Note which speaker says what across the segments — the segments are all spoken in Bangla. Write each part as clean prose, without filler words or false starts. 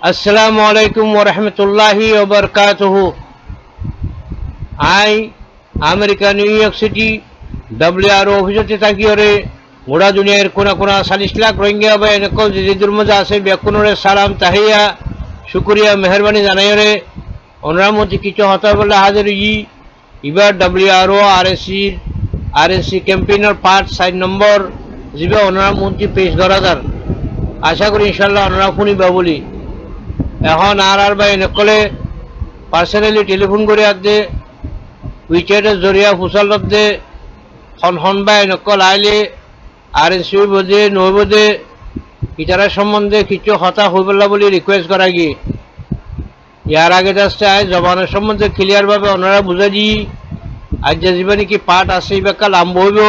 Speaker 1: আসসালামু আলাইকুম ওয়া রাহমাতুল্লাহি ওয়া বারাকাতুহু। I America new York city WRO অফিসতে থাকিওরে গোড়া দুনিয়ার কোনা কোনা 40 লাখ রোহিঙ্গা বা এনেকল যেদুর মজা আছে বেকুনরে সালাম তাহিয়া শুকরিয়া মেহরবানি জানাইরে অনুরামতি কিছু হতা বলে হাজির এবার WRO RSC ক্যাম্পেইনের পার্ট 6 নম্বর জিবে অনুরামতি পেশ করা যার আশা করি ইনশাআল্লাহ অনুরা শুনিবা বলি। এখন আর বা এনেকলে পার্সোনালি টেলিফোন করে আদে উইচেটের জরিয়া ফুসাল দে হন বা এনেকল আইলে RSC বোধে নই বোধে ইটারা সম্বন্ধে কিছু হতা হইবলা বলে রিকোয়েস্ট করা গিয়ে ইয়ার আগে যাচ্ছে আয় জবানের সম্বন্ধে ক্লিয়ারভাবে ওনারা বুঝা দিই আজ যে জীবনে কি পার্ট আছে বেকা লাম্ব হইব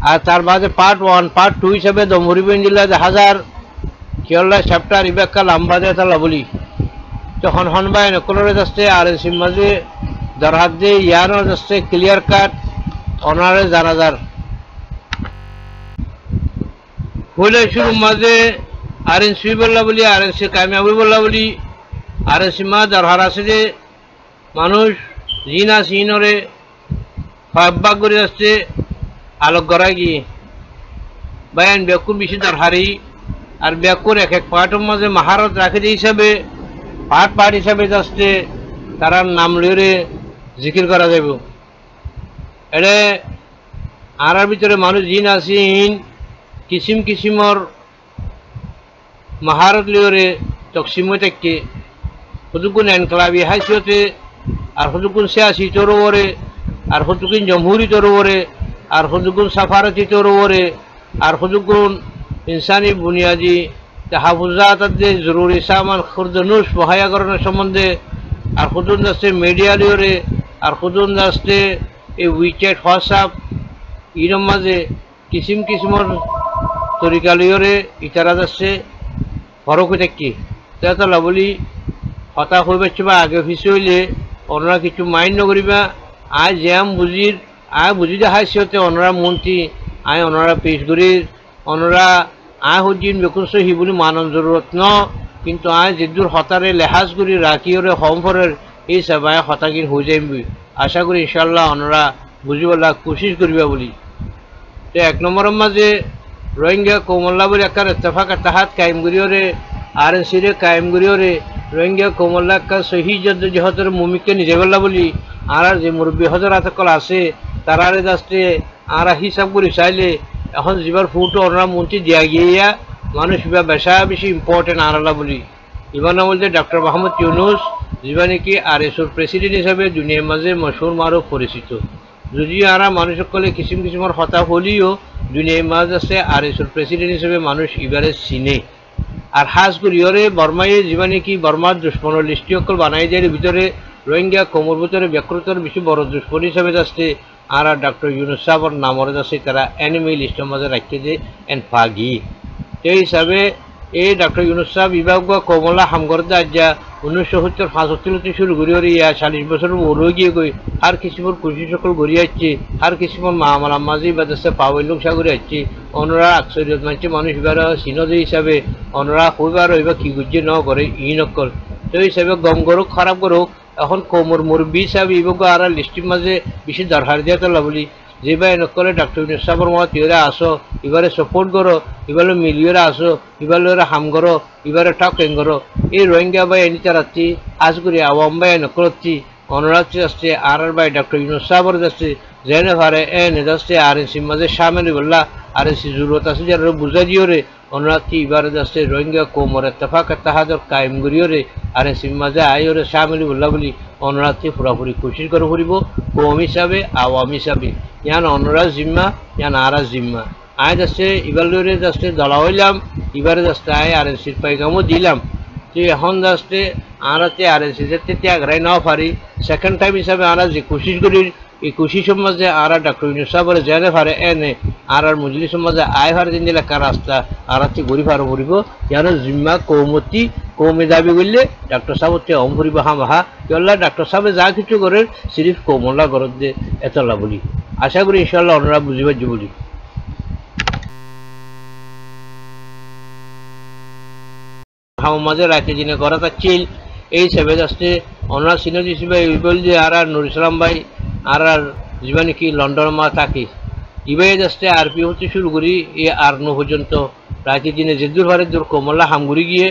Speaker 1: আর তার বাদে পার্ট 1 পার্ট 2 হিসাবে দমহরিবেন জেলা 1000 কেরলা চ্যাপ্টার ইবেকা লাম্বা দেয় তালা বলি তখন হনবাই নকলরে যাচ্ছে RSC মাঝে দরহাদ দিয়ে ইয়ারও যাচ্ছে ক্লিয়ার কাট ওনারে জানাজার হইলে শুরু মাঝে RSC বললা বলি RSC কামিয়াবি বললা বলি RSC মা দরহার আছে যে মানুষ জিনা সিনরে ফাব্বাক করে যাচ্ছে আলোক গড়াই গিয়ে বায়ান বেকুর বেশি দরহারি আর বেকুর এক এক পার্টের মাঝে মহারত রাখে যে হিসাবে পার্ট হিসাবে যাচ্ছে তারা নাম লিয়ে জিকির করা যাবে এটা আর ভিতরে মানুষ জিন আসিন কিসিম কিসিমর মহারত লিয়ে তকসিম থেকে হতুকুন এনক্লাবি হাইসিয়তে আর হতুকুন সিয়াসি তরোবরে আর হতুকুন জমহুরি তরোবরে আর হতুকুন সাফারতি তরোবরে আর হতুকুন ইনসানি বুনিয়াদি তাহাফুজাত জরুরি সামান খুরদনুস মহায়াকরণের সম্বন্ধে আর খুদুন যাচ্ছে মিডিয়া লিওরে আর খুদুন যাচ্ছে এই উইচেট হোয়াটসঅ্যাপ ইরম মাঝে কিসিম কিসিমর তরিকা লিওরে ইতারা যাচ্ছে ফরক থাকি তেতলা বলি হতা হইবাচ্ছে বা আগে ফিসে হইলে ওনারা কিছু মাইন্ড নকরিবা আয় জ্যাম বুঝির আয় বুঝি দেখাইছে ওনারা মন্ত্রী আয় ওনারা পেশ করির ওনারা আয় হজিন বেকুন সহি বলি মানন জরুরত ন কিন্তু আয় যেদূর হতারে লেহাজ করি রাখিওরে হোমফরের এই সব আয় হতাকিন হয়ে যাইবি আশা করি ইনশাল্লাহ ওনারা বুঝিবলা কোশিশ করিবা বলি। তো 1 নম্বরের মাঝে রোহিঙ্গা কৌমল্লা বলে একটা ইত্তেফাক তাহাত কায়েম করিওরে RSC রে কায়েম করিওরে রোহিঙ্গা কৌমল্লা একটা সহি যেহতের মুমিককে নিজে বললা বলি আর যে মুরব্বী হজরাত কল আছে তারারে যাচ্ছে আর হিসাব করে চাইলে এখন যেবার ফুটো ওনারা মন্ত্রী দিয়া গিয়া মানুষ বেশা বেশি ইম্পর্টেন্ট আনালা বলি ইবার নাম বলতে ডক্টর মোহাম্মদ ইউনুস যেবা নাকি RSCর প্রেসিডেন্ট হিসাবে দুনিয়ার মাঝে মশহুর মারও পরিচিত যদিও আর মানুষ সকলে কিসিম কিসিমর হতা হলিও দুনিয়ার মাঝে আছে RSCর প্রেসিডেন্ট হিসাবে মানুষ এবারে চিনে আর হাজ করিওরে বর্মায় যেবা নাকি বর্মার দুশ্মনের লিস্টি সকল বানাই দেওয়ার ভিতরে রোহিঙ্গা কোমর ভিতরে ব্যাকৃতর বেশি বড় দুশ্মন হিসাবে যাচ্ছে আর ডক্টর ইউনুস সাহেবর নামরে যাচ্ছে তারা এনিমি লিস্টের মাঝে রাখতে যে ফাগি সেই হিসাবে এই ডক্টর ইউনুস সাহেব বিভাগ কমলা হামগরদা আজ্ঞা 1970-75 শুরু করি ইয়া 40 বছর ওর গিয়ে গই আর কিসিমর খুশি সকল ঘুরিয়ে আসছে আর কিসিমর মামালা মাঝি বা যাচ্ছে পাওয়াইলুক সাগরে আসছে অনরা আকসরিয়ত মানছে মানুষ এবার সিনদে হিসাবে অনরা হইবার হইবা কি গুজ্জে ন করে ই নকল তো হিসাবে গম করুক খারাপ করুক এখন কোমর মুরব্বী হিসাবে ইবক আর লিস্টির মাঝে বেশি দরকার দিয়ে তোলা বলি যে ভাই নকলে ডক্টর ইউনুস সাহেবের মত ইউরা আসো এবারে সাপোর্ট করো এবারে মিলিয়েরা আসো এবারে হাম করো এবারে টকেন করো এই রোহিঙ্গা ভাই এনি চারাচ্ছি আজ করি আওয়াম ভাই নকলচ্ছি অনুরাধ আসছে আর ভাই ডক্টর ইউনুস সাহেবের যাচ্ছে জেনে ভারে এনে যাচ্ছে RSC মাঝে সামিল বললা RSC জরুরত আছে যারা বুঝা দিও রে অনুরাধটি এবারে যাচ্ছে রোহিঙ্গা কোমর ইত্তেফাক তাহাদর কায়েম করিও রে RSC মাঝে আইওরে সামিল বললা বলি অনুরাধটি পুরাপুরি কোশিশ করে ফুরিব কৌম হিসাবে আওয়াম হিসাবে ইয়ান অনুরাধ জিম্মা ইয়ান আরাজ জিম্মা আয় যাচ্ছে এবারে যাচ্ছে দলা হইলাম এবারে যাচ্ছে আয় RSCর পাইকামও দিলাম তো এখন যাচ্ছে আরাতে RSC যেতে ত্যাগরাই নাও পারি সেকেন্ড টাইম হিসাবে আরা যে কোশিশ করি এই কোশিশ মাঝে আর ডক্টর ইউনুস সাহেবের জেনে পারে এনে আর মজলিস মাঝে আয় হার দিন দিলে কার রাস্তা আরাতে গড়ি পার পড়ব যেন জিম্মা কৌমতি কৌমে দাবি করলে ডক্টর সাহেবতে অম ফুরিব হামাহা কেল্লা ডক্টর সাহেবে যা কিছু করে সিরিফ কৌমলা গরত দে এতলা বলি আশা করি ইনশাল্লাহ ওনারা বুঝিবার বলি। হাম মাঝে রাতে দিনে করা তাচ্ছিল এই হিসাবে আসতে অনার সিনিয়র হিসেবে এই বল যে আর নুর ইসলাম ভাই আর জীবনে কি লন্ডন মা থাকি ইবাই আসতে আরপি হতে শুরু করি এ আর নো পর্যন্ত রাতে দিনে যে দূর ভারে দূর কোমল্লা হামগুড়ি গিয়ে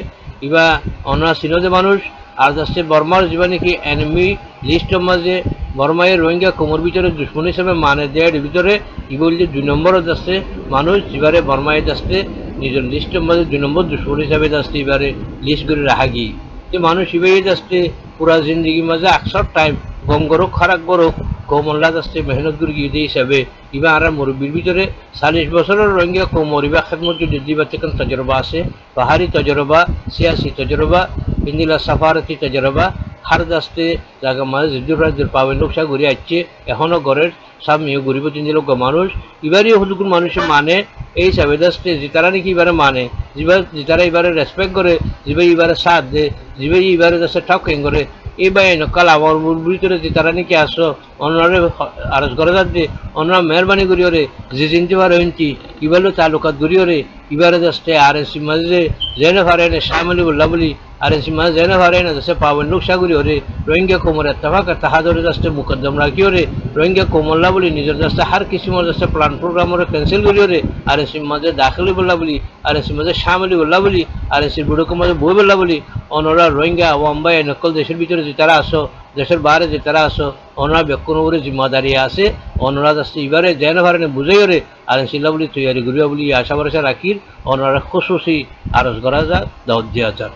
Speaker 1: ইবা অনার সিনিয়র মানুষ আর আসতে বর্মার জীবনে কি এনিমি লিস্টের মাঝে বর্মায়ের রোহিঙ্গা কোমর ভিতরে দুশ্মন হিসেবে মানে দেয়ের ভিতরে ইবল যে 2 নম্বরত আসছে মানুষ এবারে বর্মায় আসতে নিজের লিস্টের মাঝে 2 নম্বর দুশ্মন হিসাবে আসতে এবারে লিস্ট করে রাখা গিয়ে যে মানুষ ইবাই আসতে পুরা জিন্দগি মাঝে 100 টাইম গম গরক খারাপ গরক কোমল্লা আসতে মেহনত করে গিয়ে দিয়ে হিসাবে ইবা আর মুরব্বীর ভিতরে 40 বছরের রোহিঙ্গা কোমর ইবা খেদমত যদি দিবা থেকে তজরবা আছে পাহাড়ি তজরবা সিয়াসি তজরবা ইন্দিলা সাফারতি তজরবা হার দাস্তে জায়গা মাঝে জিদ্দুর রাজ্যের পাবেন লোকসা ঘুরে আসছে এখনও ঘরের সামনে ঘুরিব 3 লোক মানুষ এবারই হলুকুন মানুষের মানে এই হিসাবে দাস্তে যেতারা নাকি এবারে মানে যেতারা এবারে রেসপেক্ট করে যেবে এবারে সাথ দে যেবে এবারে দাস্তে ঠকেন করে এই বাই নকাল আমার ভিতরে যেতারা নাকি আসো অন্যরে আরজ করে যাচ্ছে অন্যরা মেহরবানি করিওরে যে চিনতে পারে হইনটি ইবারও তালুকাত করিওরে এবারে দাস্তে আর এসি মাঝে জেনে পারে না সামলি বললা বলি আর এসি মাঝে জেনে পারে না দাস্তে পাবেন লোক সাগরি ওরে রোহিঙ্গা কোমর এত্তেফাক তাহাদরে দাস্তে মুকদ্দম রাখিওরে রোহিঙ্গা কোমল্লা বলি নিজের দাস্তে হার কিসিমর দাস্তে প্ল্যান প্রোগ্রামরে ক্যান্সেল করিওরে আর এসি মাঝে দাখিলি বললা বলি আর এসি মাঝে সামলি বললা বলি আর এসি বুড়োকে মাঝে বই বললা বলি অনরা রোহিঙ্গা ওয়াম্বাই নকল দেশের ভিতরে যে তারা আসো দেশের বাইরে যে তারা আসো অনরা বেকুন উপরে জিম্মাদারি আছে অনরা দাস্তে এবারে জেনে পারে না বুঝাই ওরে আর সিল্লা বলি তৈরি করিয়া বলি আশা ভরসা রাখির অনরা খুশুসি আরজ করা যা দাওয়াত দেওয়া যাক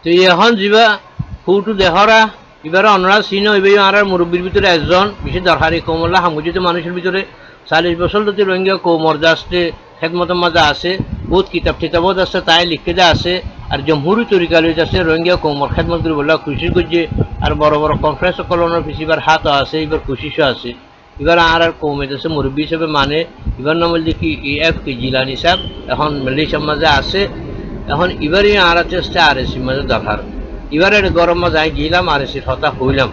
Speaker 1: তো এখন যা ফুটু দেহরা এবারে অনরা চিন এবার আর মুরব্বীর ভিতরে একজন বিশেষ দরকারি কোমল্লা সাংগঠিত মানুষের ভিতরে 40 বছর ধরে রোহিঙ্গা কোমর দাস্তে খেদমতের মাঝে আছে বহুত কিতাব টিতাবত আছে তাই লিখে দেওয়া আছে আর জমহুরি তরিকা লইতে আছে রোহিঙ্গা কোমর খেদমত করে বললা খুশি করছে আর বড় বড় কনফারেন্স কলনের পিছিয়ে এবার হাত আছে এবার খুশিও আছে এবার আর কমে আছে মুরব্বী হিসেবে মানে এবার নাম বলছে কি AFK জিলানি সাহেব এখন মালয়েশিয়ার মাঝে আছে এখন এবারই আর আছে আর এসি মাঝে দরকার এবারে গরম মাঝে আমি গেলাম আর এসির হতা হইলাম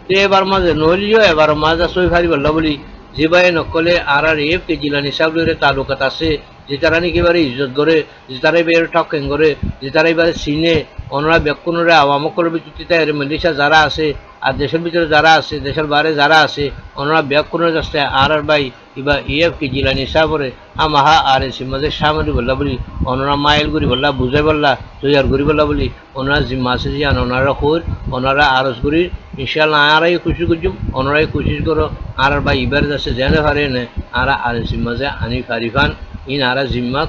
Speaker 1: তো এবার মাঝে নলিও এবার মাঝে সই ফারি বললা বলি যে ভাই নকলে আর AFK জিলানি সাহেব তালুকাত আছে যে তারা নাকি এবারে ইজ্জত করে যে তারা এবারে ঠকেন করে যে তারা এবারে চিনে অনরা ব্যক্তিরা আওয়ামকর ভিত্তিতে মালয়েশিয়া যারা আছে আর দেশের ভিতরে যারা আছে দেশের বাইরে যারা আছে ওনারা ব্যক্তিরা যাচ্ছে আর ভাই এবার AFK জিলানি সাহেবরে আমাহা আর এসি মাঝে সামনে বললা বলি ওনারা মাইল করি বললা বুঝাই বললা তৈয়ার করি বললা বলি ওনারা জিম্মা আছে যে ওনারা কই ওনারা আরজ করি ইনশাল্লাহ আরাই খুশি করছুম ওনারাই কোশিশ করো আর ভাই এবার যাচ্ছে জেনে পারে না আর এসি মাঝে আনি ফারিফান ইন আরা জিম্মা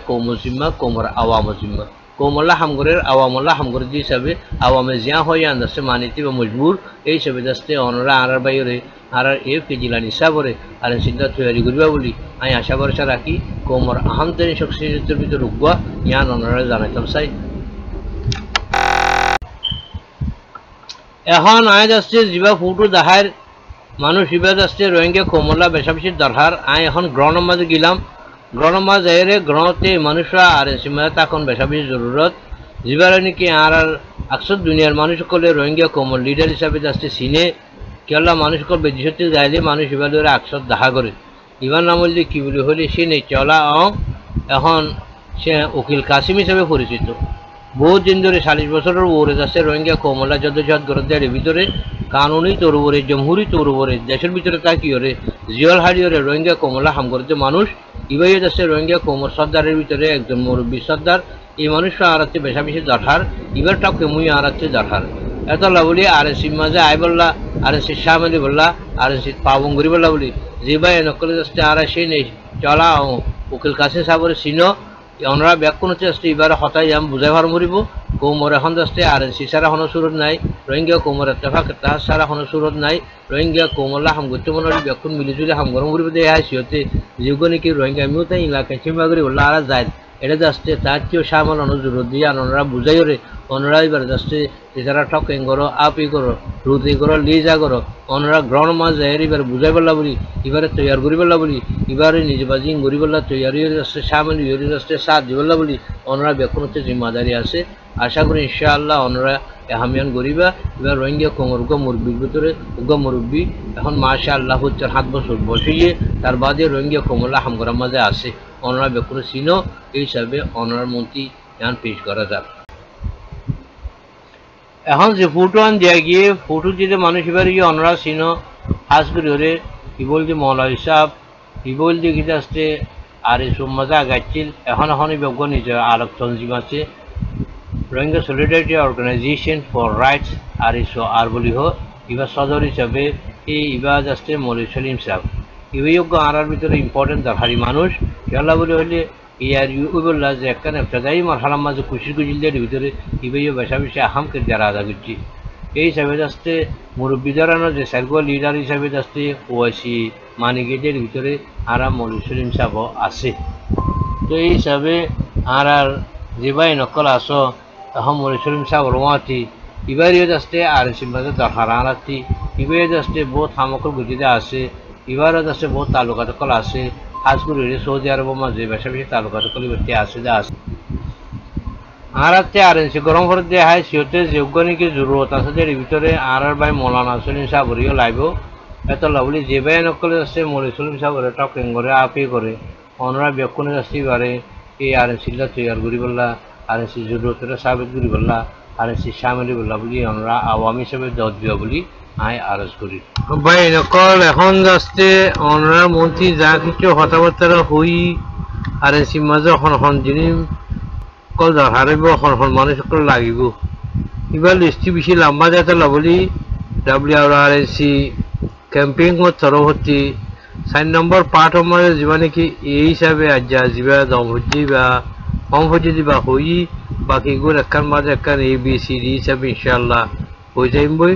Speaker 1: কোমর আওয়াম জিম্মা কোমল্লা হামগরের আওয়ামল্লা হামগর যে হিসাবে আওয়ামে জিয়া হয়ে আনছে মানিতে বা মজবুর এই হিসাবে যাচ্ছে অনরা আর বাইরে আর AFK জিলানি সাবরে আর চিন্তা তৈরি করবা বলি আমি আশা ভরসা রাখি কোমর আহামতেনি শক্তির ভিতরে রুকবা ইয়ান অনরা জানাইতাম চাই এখন আয় যাচ্ছে যা ফুটো দেখার মানুষ ইবা যাচ্ছে রোহিঙ্গা কোমল্লা বেশা বেশি দরকার আমি এখন গ্রহণের মাঝে গেলাম গ্রহণ মাঝে এরে গ্রহণতে মানুষরা আর সীমা তখন বেশা বেশি জরুরত যেবারে নাকি আর আকসর দুনিয়ার মানুষ করলে রোহিঙ্গা কোমল লিডার হিসাবে যাচ্ছে চিনে কেলা মানুষ করবে যেসতে যাইলে মানুষ এবারে আকসর দেখা করে ইবার নাম বললে কি বলে হলে সে নেই চলা এখন সে উকিল কাসিম হিসাবে পরিচিত বহুত দিন ধরে 40 বছরের ওরে যাচ্ছে রোহিঙ্গা কোমলা যদ্দজাত গরদের ভিতরে কানুনি তোর উপরে জমহুরি তোর উপরে দেশের ভিতরে তা কি ওরে জিয়াল হারিওরে রোহিঙ্গা কোমলা হামগরতে মানুষ ইবাই যাচ্ছে রোহিঙ্গা কোমর সর্দারের ভিতরে একজন মুরব্বী সর্দার এই মানুষরা আরাতে বেশা বেশি দরকার এবার টাকে মুই আরাতে দরকার এত বলি আর এসি মাঝে আই বললা আর এসি সামনে বললা আর এসি পাবঙ্গরি বললা বলি যে ভাই নকলে যাচ্ছে আর সে নেই চলা উকিল কাছে সাবরে চিনো ওনারা ব্যাকুণ হচ্ছে এবারে হতাই যাম বুঝাই ভার মরিব কোমর এখন যাচ্ছে আর এসি সারা কোনো সুরত নাই রোহিঙ্গা কোমর এত্তেফাক তাহার সারা কোনো সুরত নাই রোহিঙ্গা কোমল্লা হামগরতে মনে হয় ব্যাকুণ মিলিজুলি হামগরম মরিব দিয়ে হাসিহতে যেগুলো নাকি রোহিঙ্গা আমিও তাই ইলাকায় চিমাগরি বললা আর যায় এটা যাচ্ছে তার কেউ সামাল অনুজুরত দিয়ে ওনারা বুঝাই ওরে ওনারা এবার যাচ্ছে যারা ঠকেন করো আপি করো রুতি করো লিজা করো ওনারা গ্রহণ মাছ যায় এবার বুঝাই বললা বলি এবারে তৈয়ার করি বললা বলি এবারে নিজে বাজি গড়ি বললা তৈয়ারি হয়ে যাচ্ছে সামিল হয়ে যাচ্ছে সাথ দি বললা বলি ওনারা বেকুন হচ্ছে জিম্মাদারি আছে আশা করি ইনশাআল্লাহ ওনারা এহামিয়ান গরিবা এবার রোহিঙ্গা কোমর মুরব্বীর ভিতরে মুরব্বী এখন মাশাআল্লাহ হচ্ছে 7 বছর বসিয়ে তার বাদে রোহিঙ্গা কোমল্লা হামগরার মাঝে আছে অনারা বেকুন চিনো এই হিসাবে অনারার মন্ত্রী এখন পেশ করা যাক। এখন যে ফটো আন দিয়া গিয়ে ফটো যেতে মানুষ এবার গিয়ে অনারা চিনো হাজ করে ধরে কি বলছে মৌলাভী সাহেব কি বলছে কি আসতে আর এই সব মজা আগাচ্ছিল এখন বিজ্ঞ নিজের আলোক তঞ্জিম আছে Rohingya solidarity organisation for rights আর ইসো আর বলি হোক এবার সদর হিসাবে এই ইবাজ আসতে মৌলী সলিম সাহেব ইয়োগ্য আর ভিতরে ইম্পর্টেন্ট দরকারি মানুষ খেলা বলে হলে ইয়ার বললা যে একখানে ফেদাই মারহালাম মাঝে খুশির গুজিলদের ভিতরে ইবাইও বেশা বেশি আহাম করে যারা আদা করছি এই হিসাবে আসতে মুরব্বীদারানো যে সার্গো লিডার হিসাবে আসতে ওয়াসি মানিকেদের ভিতরে আর মৌলী সলিম সাহেব আছে। তো এই হিসাবে আর যে ভাই নকল আসো এখন মৌলী সলিম সাহেব রোয়াতি ইবারিও আসতে আর সিম্বাদে দরকার আনাতি ইবাইও আসতে বহুত সামগ্র গুজিদা আছে ইবারও আসতে বহুত তালুকাত কল আছে খাস করে সৌদি আরবের মাঝে বেশা বেশি তালুকাত কল ব্যক্তি আছে যা আছে আর আরএনসি গরম করে দেওয়া হয় সিওতে যোগ্য নাকি জরুরত আছে যে ভিতরে আর ভাই মৌলানা সলিম সাহেবরিও লাইব এত লাভলি যে ভাই নকলে আসছে মৌলী সলিম সাহেবরে টকিং করে আপি করে অনরা বেকুনে আসতে পারে এই আরএনসিটা তৈরি করি বললা আরএনসি জরুরতের সাবেক করি বললা আরএনসি সামিল বললা বলি আমরা আওয়ামী হিসেবে দর দিয়া বলি আই আরজ করি ভাই নকল এখন আসতে অনরা মন্ত্রী যা কিছু কথাবার্তা হই আরএনসি মাঝে এখন জিনিস কল হারিব এখন মানুষ লাগিব এবার লিস্টটি বেশি লম্বা যাতে লবলি WRNC ক্যাম্পিং তরফতি 4 নম্বর পার্ট আমার যা নাকি এই হিসাবে আজ্জা যা দম হচ্ছে বা কম হচ্ছে বা হই বাকিগুলো একখান মাঝে একখান ABCD হিসাবে ইনশাআল্লাহ হয়ে যাইম বই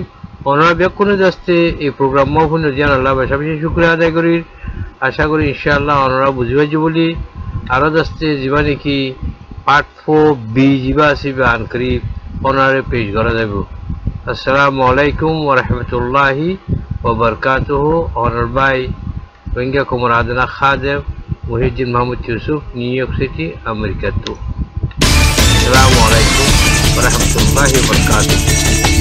Speaker 1: ওনারা বেকুনে যাচ্ছে এই প্রোগ্রাম মহফুনে জিয়ান আল্লাহ বেশা বেশি শুক্রিয়া আদায় করি আশা করি ইনশাআল্লাহ ওনারা বুঝিবাজি বলি আরও যাচ্ছে যা নাকি পার্ট 4B যা আছে আনকরি ওনারে পেশ করা যাব। আসসালামু আলাইকুম ওয়া রাহমাতুল্লাহি ওয়া বারাকাতুহু অনার ভাই রোহিঙ্গা কুমরাদনা খাদেম Muhiuddin Mahmud Yusuf new York city America. আসসালামু আলাইকুম ওয়া রাহমাতুল্লাহি ওয়া বারাকাতুহু।